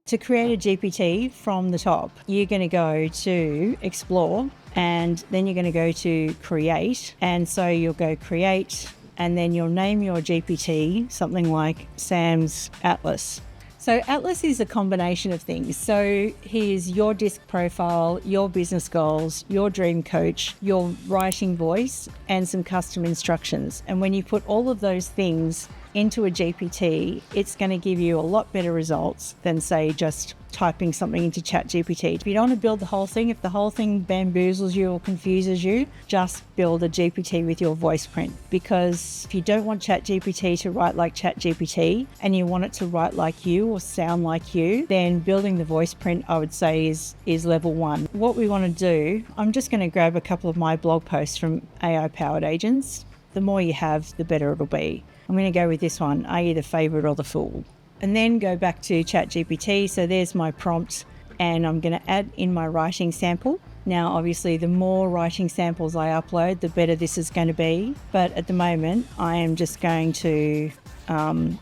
To create a GPT from the top, you're going to go to Explore, and then you're going to go to Create. And so you'll go Create, and then you'll name your GPT something like Sam's Atlas. So Atlas is a combination of things. So here's your DISC profile, your business goals, your dream coach, your writing voice, and some custom instructions. And when you put all of those things into a GPT, it's going to give you a lot better results than, say, just typing something into ChatGPT. If you don't want to build the whole thing, if the whole thing bamboozles you or confuses you, just build a GPT with your voice print. Because if you don't want ChatGPT to write like ChatGPT and you want it to write like you or sound like you, then building the voice print, I would say, is level one. What we want to do, I'm just going to grab a couple of my blog posts from AI powered agents. The more you have, the better it'll be. I'm going to go with this one, are you the favourite or the fool? And then go back to ChatGPT. So there's my prompt, and I'm going to add in my writing sample. Now, obviously, the more writing samples I upload, the better this is going to be. But at the moment, I am just going to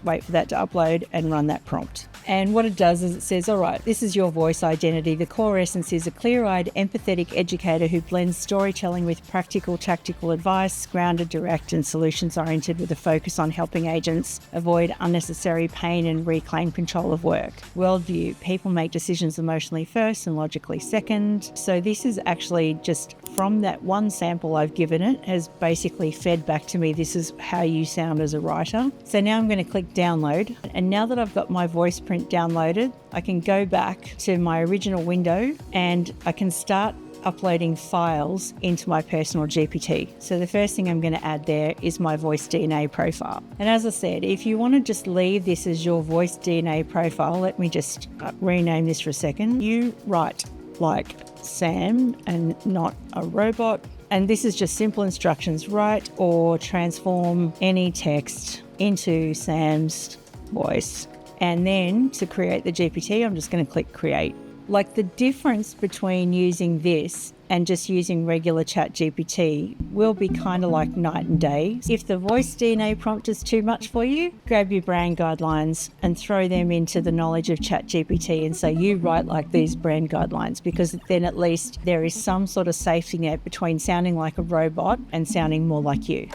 wait for that to upload and run that prompt. And what it does is it says, all right, this is your voice identity. The core essence is a clear-eyed, empathetic educator who blends storytelling with practical, tactical advice, grounded, direct, and solutions-oriented with a focus on helping agents avoid unnecessary pain and reclaim control of work. Worldview, people make decisions emotionally first and logically second. So this is actually just from that one sample I've given it, has basically fed back to me, this is how you sound as a writer. So now I'm going to click download. And now that I've got my voice print downloaded, I can go back to my original window and I can start uploading files into my personal GPT. So the first thing I'm going to add there is my voice DNA profile. And as I said, if you want to just leave this as your voice DNA profile, let me just rename this for a second. You write like Sam and not a robot. And this is just simple instructions, write or transform any text into Sam's voice. And then to create the GPT, I'm just going to click create. Like the difference between using this and just using regular ChatGPT will be kind of like night and day. If the voice DNA prompt is too much for you, grab your brand guidelines and throw them into the knowledge of ChatGPT and say, you write like these brand guidelines, because then at least there is some sort of safety net between sounding like a robot and sounding more like you.